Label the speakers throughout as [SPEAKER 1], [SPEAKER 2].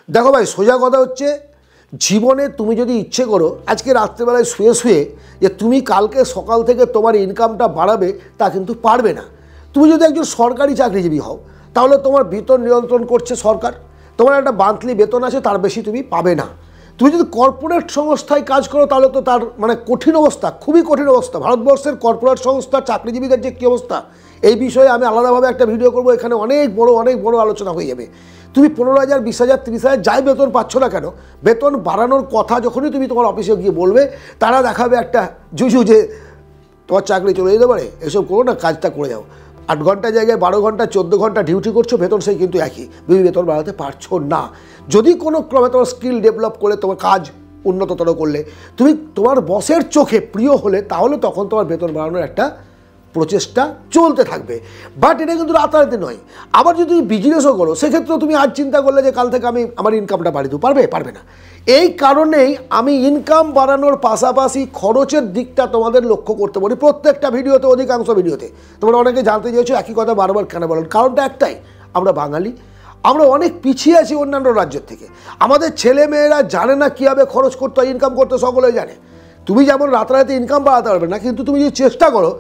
[SPEAKER 1] দেখো ভাই, সোজা কথা হচ্ছে, জীবনে তুমি যদি ইচ্ছে করো আজকে রাত্রেবেলায় শুয়ে শুয়ে যে তুমি কালকে সকাল থেকে তোমার ইনকামটা বাড়াবে, তা কিন্তু পারবে না। তুমি যদি একজন সরকারি চাকরিজীবী হও তাহলে তোমার বেতন নিয়ন্ত্রণ করছে সরকার, তোমার একটা মান্থলি বেতন আছে, তার বেশি তুমি পাবে না। তুমি যদি কর্পোরেট সংস্থায় কাজ করো তাহলে তো তার মানে কঠিন অবস্থা, খুবই কঠিন অবস্থা। ভারতবর্ষের কর্পোরেট সংস্থা চাকরিজীবীদের যে কী অবস্থা, এই বিষয়ে আমি আলাদাভাবে একটা ভিডিও করবো, এখানে অনেক বড় আলোচনা হয়ে যাবে। তুমি 15,000, 20,000, 30,000 যাই বেতন পাচ্ছ না কেন, বেতন বাড়ানোর কথা যখনই তুমি তোমার অফিসে গিয়ে বলবে, তারা দেখাবে একটা জুজু যে তোমার চাকরি চলে যেতে পারে, এসব করো না, কাজটা করে যাও। 8 ঘন্টা জায়গায় 12 ঘন্টা 14 ঘন্টা ডিউটি করছো, বেতন সেই কিন্তু একই, বেতন বাড়াতে পারছো না। যদি কোনো ক্রমে তোমার স্কিল ডেভেলপ করে তোমার কাজ উন্নততর করলে, তুমি তোমার বসের চোখে প্রিয় হলে, তাহলে তখন তোমার বেতন বাড়ানোর একটা প্রচেষ্টা চলতে থাকবে। বাট এটা কিন্তু রাতারাতি নয়। আবার যদি তুমি বিজনেসও করো, সেক্ষেত্রেও তুমি আজ চিন্তা করলে যে কাল থেকে আমি আমার ইনকামটা বাড়িয়ে দেবো, পারবে না। এই কারণেই আমি ইনকাম বাড়ানোর পাশাপাশি খরচের দিকটা তোমাদের লক্ষ্য করতে বলি প্রত্যেকটা ভিডিওতে, অধিকাংশ ভিডিওতে। তোমরা অনেকে জানতে চেয়েছো একই কথা বারবার কেন বলেন, কারণটা একটাই, আমরা বাঙালি, আমরা অনেক পিছিয়ে আছি অন্যান্য রাজ্যের থেকে। আমাদের ছেলে মেয়েরা জানে না কীভাবে খরচ করতে হয়, ইনকাম করতে সকলেই জানে। তুমি যেমন রাতারাতি ইনকাম বাড়াতে পারবে না, কিন্তু তুমি যদি চেষ্টা করো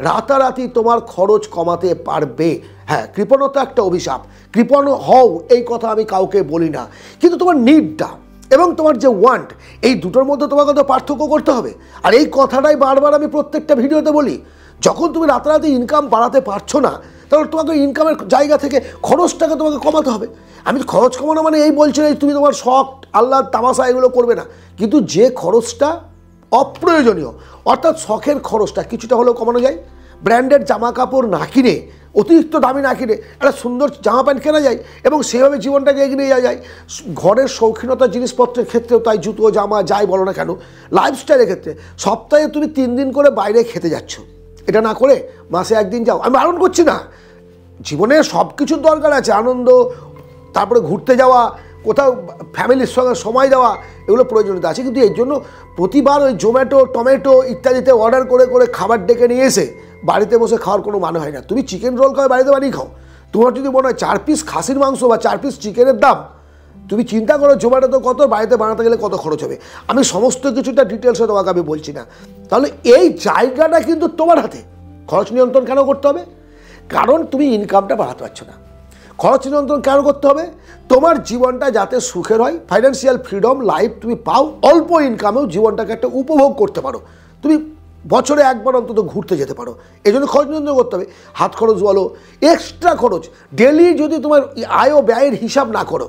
[SPEAKER 1] রাতারাতি তোমার খরচ কমাতে পারবে। হ্যাঁ, কৃপণতা একটা অভিশাপ, কৃপণ হও এই কথা আমি কাউকে বলি না, কিন্তু তোমার নিডটা এবং তোমার যে ওয়ান্ট, এই দুটোর মধ্যে তোমাকে তো পার্থক্য করতে হবে। আর এই কথাটাই বারবার আমি প্রত্যেকটা ভিডিওতে বলি, যখন তুমি রাতারাতি ইনকাম বাড়াতে পারছো না, তাহলে তোমাকে ইনকামের জায়গা থেকে খরচটাকে তোমাকে কমাতে হবে। আমি খরচ কমানো মানে এই বলছি না তুমি তোমার শখ আল্লাহ তামাশা এগুলো করবে না, কিন্তু যে খরচটা অপ্রয়োজনীয়, অর্থাৎ শখের খরচটা কিছুটা হলেও কমানো যায়। ব্র্যান্ডেড জামা কাপড় না কিনে, অতিরিক্ত দামি না কিনে একটা সুন্দর জামা প্যান্ট কেনা যায় এবং সেভাবে জীবনটাকে এগিয়ে নিয়ে যাওয়া যায়। ঘরের শৌখিনতার জিনিসপত্রের ক্ষেত্রেও তাই, জুতো জামা যাই বলো না কেন, লাইফস্টাইলের ক্ষেত্রে সপ্তাহে তুমি 3 দিন করে বাইরে খেতে যাচ্ছ, এটা না করে মাসে 1 দিন যাও। আমি বারণ করছি না, জীবনের সব কিছুর দরকার আছে, আনন্দ, তারপরে ঘুরতে যাওয়া, কোথাও ফ্যামিলির সঙ্গে সময় দেওয়া, এগুলো প্রয়োজনীয়তা আছে। কিন্তু এর জন্য প্রতিবার ওই জোম্যাটো টমেটো ইত্যাদিতে অর্ডার করে করে খাবার ডেকে নিয়ে এসে বাড়িতে বসে খাওয়ার কোনো মানে হয় না। তুমি চিকেন রোল খাও, বাড়িতে বানিয়ে খাও। তোমার যদি মনে হয় 4 পিস খাসির মাংস বা 4 পিস চিকেনের দাম, তুমি চিন্তা করো জোম্যাটো তো কত, বাড়িতে বানাতে গেলে কত খরচ হবে। আমি সমস্ত কিছুটা ডিটেলসে তোমাকে আমি বলছি না। তাহলে এই জায়গাটা কিন্তু তোমার হাতে। খরচ নিয়ন্ত্রণ কেন করতে হবে? কারণ তুমি ইনকামটা বাড়াতে পারছো না। খরচ নিয়ন্ত্রণ কেন করতে হবে? তোমার জীবনটা যাতে সুখের হয়, ফাইন্যান্সিয়াল ফ্রিডম লাইফ তুমি পাও, অল্প ইনকামেও জীবনটাকে একটা উপভোগ করতে পারো, তুমি বছরে একবার অন্তত ঘুরতে যেতে পারো, এই জন্য খরচ নিয়ন্ত্রণ করতে হবে। হাত খরচ বলো, এক্সট্রা খরচ, ডেলি যদি তোমার আয় ও ব্যয়ের হিসাব না করো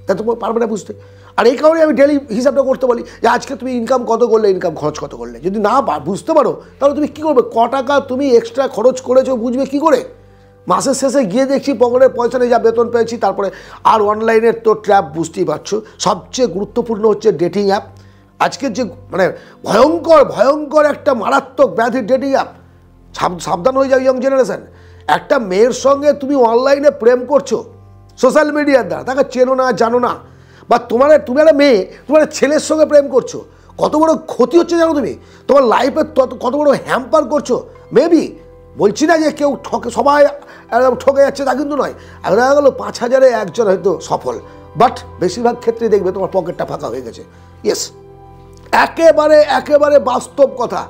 [SPEAKER 1] তা তোমার পারবে না বুঝতে। আর এই কারণে আমি ডেলি হিসাবটা করতে বলি যে আজকে তুমি ইনকাম কত করলে, ইনকাম খরচ কত করলে। যদি না বুঝতে পারো তাহলে তুমি কী করবে, ক টাকা তুমি এক্সট্রা খরচ করেছো বুঝবে কী করে? মাসের শেষে গিয়ে দেখছি পকেটের পয়সা নেই, যা বেতন পেয়েছি। তারপরে আর অনলাইনের তো ট্র্যাপ বুঝতেই পারছো। সবচেয়ে গুরুত্বপূর্ণ হচ্ছে ডেটিং অ্যাপ। আজকের যে মানে ভয়ঙ্কর একটা মারাত্মক ব্যাধি ডেটিং অ্যাপ। সাবধান হয়ে যাও ইয়ং জেনারেশন। একটা মেয়ের সঙ্গে তুমি অনলাইনে প্রেম করছো সোশ্যাল মিডিয়ার দ্বারা, তাকে চেনো না জানো না, বা তুমি একটা মেয়ে তোমার ছেলের সঙ্গে প্রেম করছো, কত বড় ক্ষতি হচ্ছে জানো তুমি? তোমার লাইফে কত বড় হ্যাম্পার করছো। মেবি বলছি না যে কেউ সবাই ঠকে যাচ্ছে, তা কিন্তু নয়। দেখা গেলো 5,000-এ একজন হয়তো সফল, বাট বেশিরভাগ ক্ষেত্রে দেখবে তোমার পকেটটা ফাঁকা হয়ে গেছে। ইয়েস, একেবারে বাস্তব কথা,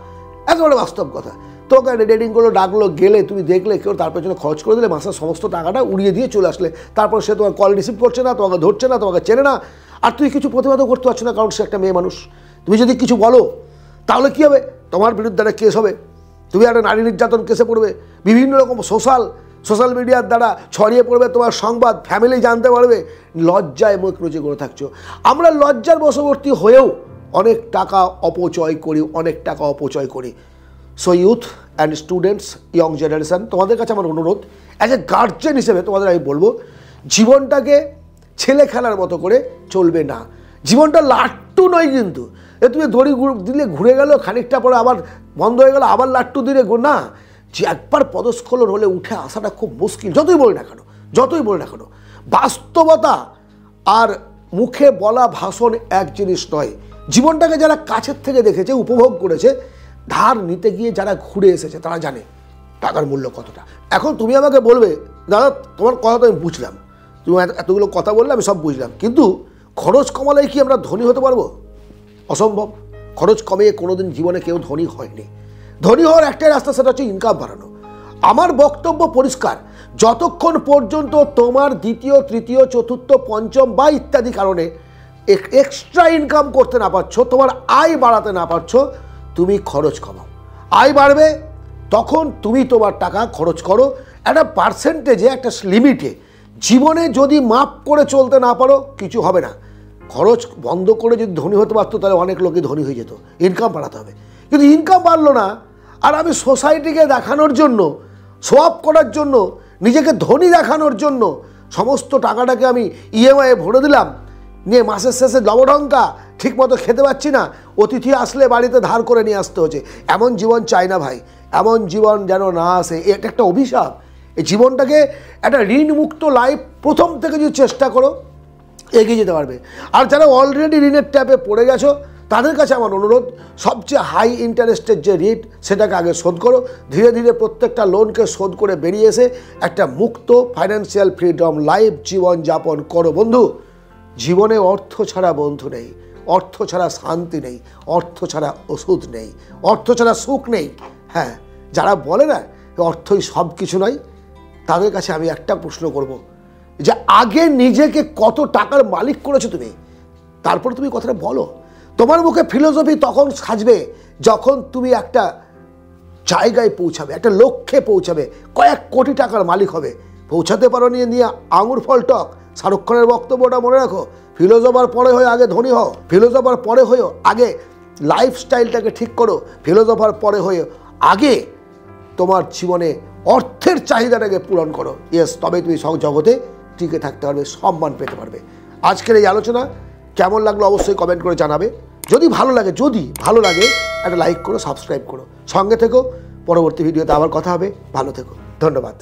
[SPEAKER 1] একেবারে বাস্তব কথা। তোকে ডেটিং করলো, ডাকলো, গেলে তুমি দেখলে কেউ, তার পেছনে খরচ করে দিলে, মাসের সমস্ত টাকাটা উড়িয়ে দিয়ে চলে আসলে। তারপর সে তোমার কল রিসিভ করছে না, তোমাকে ধরছে না, তোমাকে চেনে না, আর তুই কিছু প্রতিবাদও করতে পারছো না, কারণ সে একটা মেয়ে মানুষ। তুমি যদি কিছু বলো তাহলে কী হবে? তোমার বিরুদ্ধে একটা কেস হবে, তুমি একটা নারী নির্যাতন কেসে পড়বে, বিভিন্ন রকম সোশ্যাল মিডিয়ার দ্বারা ছড়িয়ে পড়বে তোমার সংবাদ, ফ্যামিলি জানতে পারবে, লজ্জায় মুখ রুচি করে থাকছো। আমরা লজ্জার বশবর্তী হয়েও অনেক টাকা অপচয় করি। So youth and students, young generation, তোমাদের কাছে আমার অনুরোধ, অ্যাজ এ গার্জেন হিসেবে তোমাদের আমি বলবো, জীবনটাকে ছেলে খেলার মতো করে চলবে না। জীবনটা লাট্টু নয় কিন্তু, তুমি দড়ি দিলে ঘুরে গেল, খানিকটা পরে আবার বন্ধ হয়ে গেল, আবার লাট্টু দিলে না, যে একবার পদস্খলন হলে উঠে আসাটা খুব মুশকিল। যতই বলি না কেন বাস্তবতা আর মুখে বলা ভাষণ এক জিনিস নয়। জীবনটাকে যারা কাছের থেকে দেখেছে, উপভোগ করেছে, ধার নিতে গিয়ে যারা ঘুরে এসেছে, তারা জানে টাকার মূল্য কতটা। এখন তুমি আমাকে বলবে, দাদা তোমার কথা তো আমি বুঝলাম, তুমি এতগুলো কথা বললে আমি সব বুঝলাম, কিন্তু খরচ কমালেই কি আমরা ধনী হতে পারবো? অসম্ভব। খরচ কমিয়ে কোনোদিন জীবনে কেউ ধনী হয়নি। ধনী হওয়ার একটাই রাস্তা, সেটা হচ্ছে ইনকাম বাড়ানো। আমার বক্তব্য পরিষ্কার, যতক্ষণ পর্যন্ত তোমার দ্বিতীয়, তৃতীয়, চতুর্থ, পঞ্চম বা ইত্যাদি কারণে এক্সট্রা ইনকাম করতে না পারছো, তোমার আয় বাড়াতে না পারছো, তুমি খরচ কমাও। আয় বাড়বে তখন তুমি তোমার টাকা খরচ করো একটা পার্সেন্টেজে, একটা লিমিটে। জীবনে যদি মাপ করে চলতে না পারো কিছু হবে না। খরচ বন্ধ করে যদি ধনী হতে পারতো তাহলে অনেক লোকই ধনী হয়ে যেত। ইনকাম বাড়াতে হবে, কিন্তু ইনকাম বাড়লো না, আর আমি সোসাইটিকে দেখানোর জন্য, শো অফ করার জন্য, নিজেকে ধনী দেখানোর জন্য সমস্ত টাকাটাকে আমি ইএমআইয়ে ভরে দিলাম, নিয়ে মাসের শেষে লবঢঙ্কা ঠিকমতো খেতে পাচ্ছি না, অতিথি আসলে বাড়িতে ধার করে নিয়ে আসতে হচ্ছে। এমন জীবন চাই না ভাই, এমন জীবন যেন না আসে। এটা একটা অভিশাপ। এই জীবনটাকে একটা ঋণমুক্ত লাইফ প্রথম থেকে যদি চেষ্টা করো এগিয়ে যেতে পারবে। আর যারা অলরেডি ঋণের ট্যাপে পড়ে গেছো তাদের কাছে আমার অনুরোধ, সবচেয়ে হাই ইন্টারেস্টের যে ঋণ সেটাকে আগে শোধ করো। ধীরে ধীরে প্রত্যেকটা লোনকে শোধ করে বেরিয়ে এসে একটা মুক্ত ফাইন্যান্সিয়াল ফ্রিডম লাইফ জীবনযাপন করো। বন্ধু, জীবনে অর্থ ছাড়া বন্ধু নেই, অর্থ ছাড়া শান্তি নেই, অর্থ ছাড়া ওষুধ নেই, অর্থ ছাড়া সুখ নেই। হ্যাঁ, যারা বলে না অর্থই সব কিছু নয়, তাদের কাছে আমি একটা প্রশ্ন করব, যে আগে নিজেকে কত টাকার মালিক করেছো তুমি, তারপরে তুমি কথাটা বলো। তোমার মুখে ফিলোসফি তখন সাজবে যখন তুমি একটা জায়গায় পৌঁছাবে, একটা লক্ষ্যে পৌঁছাবে, কয়েক কোটি টাকার মালিক হবে। পৌঁছাতে পারো নিয়ে আঙুর ফল টক। শাহরুখ খানের বক্তব্যটা মনে রাখো, ফিলোসফার পরে হয়ে আগে ধনী হও, ফিলোসফার পরে হয়েও আগে লাইফস্টাইলটাকে ঠিক করো, ফিলোসফার পরে হয়ে আগে তোমার জীবনে অর্থের চাহিদাটাকে পূরণ করো। ইয়েস, তবে তুমি সব জগতে টিকে থাকতে পারবে, সম্মান পেতে পারবে। আজকের এই আলোচনা কেমন লাগলো অবশ্যই কমেন্ট করে জানাবে। যদি ভালো লাগে একটা লাইক করো, সাবস্ক্রাইব করো, সঙ্গে থেকো। পরবর্তী ভিডিওতে আবার কথা হবে। ভালো থেকো, ধন্যবাদ।